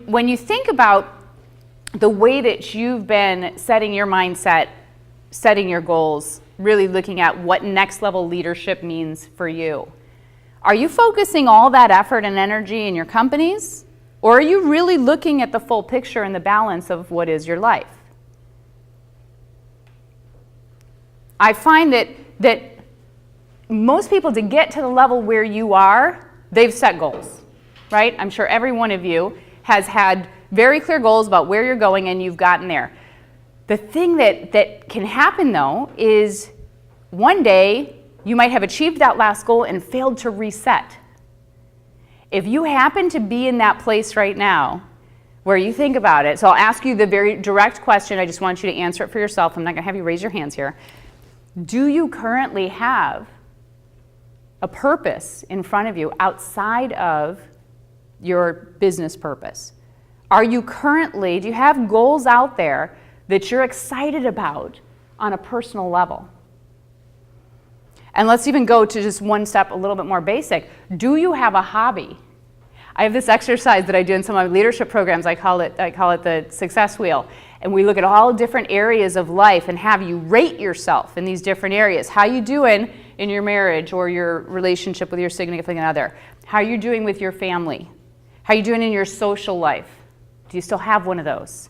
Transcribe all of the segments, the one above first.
when you think about the way that you've been setting your mindset, setting your goals, really looking at what next level leadership means for you, are you focusing all that effort and energy in your companies? Or are you really looking at the full picture and the balance of what is your life? I find that most people, to get to the level where you are, they've set goals, right? I'm sure every one of you has had very clear goals about where you're going and you've gotten there. The thing that can happen, though, is one day you might have achieved that last goal and failed to reset. If you happen to be in that place right now where you think about it, so I'll ask you the very direct question. I just want you to answer it for yourself. I'm not going to have you raise your hands here. Do you currently have a purpose in front of you outside of your business purpose? Do you have goals out there that you're excited about on a personal level? And let's even go to just one step a little bit more basic. Do you have a hobby? I have this exercise that I do in some of my leadership programs. I call it the success wheel. And we look at all different areas of life and have you rate yourself in these different areas. How you doing in your marriage or your relationship with your significant other? How you doing with your family? How you doing in your social life? Do you still have one of those?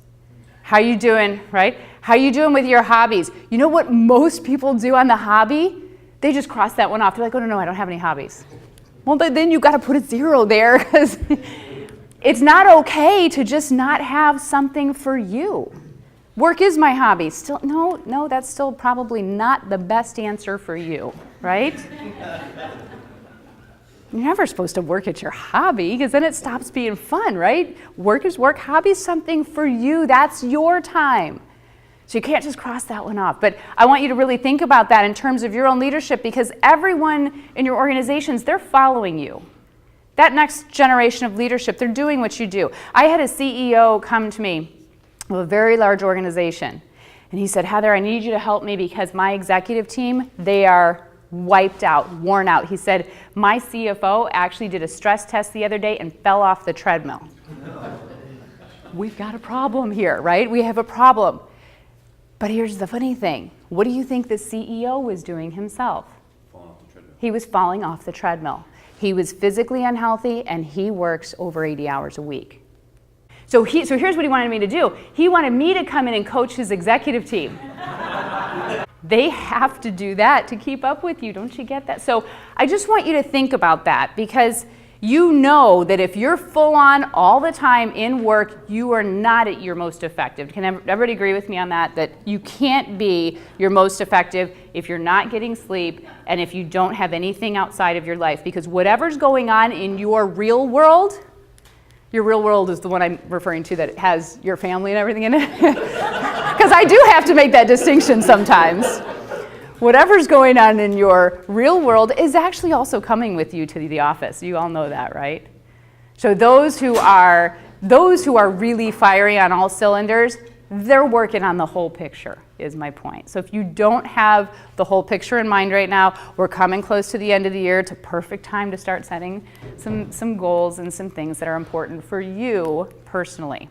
How you doing, right? How you doing with your hobbies? You know what most people do on the hobby? They just cross that one off. They're like, oh, no, I don't have any hobbies. Well, then you've got to put a 0 there, because it's not okay to just not have something for you. Work is my hobby. Still, no, that's still probably not the best answer for you, right? You're never supposed to work at your hobby, because then it stops being fun, right? Work is work. Hobby is something for you. That's your time. So you can't just cross that one off. But I want you to really think about that in terms of your own leadership, because everyone in your organizations, they're following you. That next generation of leadership, they're doing what you do. I had a CEO come to me of a very large organization, and he said, Heather, I need you to help me because my executive team, they are wiped out, worn out. He said, my CFO actually did a stress test the other day and fell off the treadmill. We've got a problem here, right? We have a problem. But here's the funny thing. What do you think the CEO was doing himself? Falling off the treadmill. He was falling off the treadmill. He was physically unhealthy, and he works over 80 hours a week. So here's what he wanted me to do. He wanted me to come in and coach his executive team. They have to do that to keep up with you. Don't you get that? So I just want you to think about that, because you know that if you're full on all the time in work, you are not at your most effective. Can everybody agree with me on that? That you can't be your most effective if you're not getting sleep and if you don't have anything outside of your life. Because whatever's going on in your real world is the one I'm referring to that has your family and everything in it. Because I do have to make that distinction sometimes. Whatever's going on in your real world is actually also coming with you to the office. You all know that, right? So those who are really firing on all cylinders, they're working on the whole picture, is my point. So if you don't have the whole picture in mind right now, we're coming close to the end of the year. It's a perfect time to start setting some goals and some things that are important for you personally.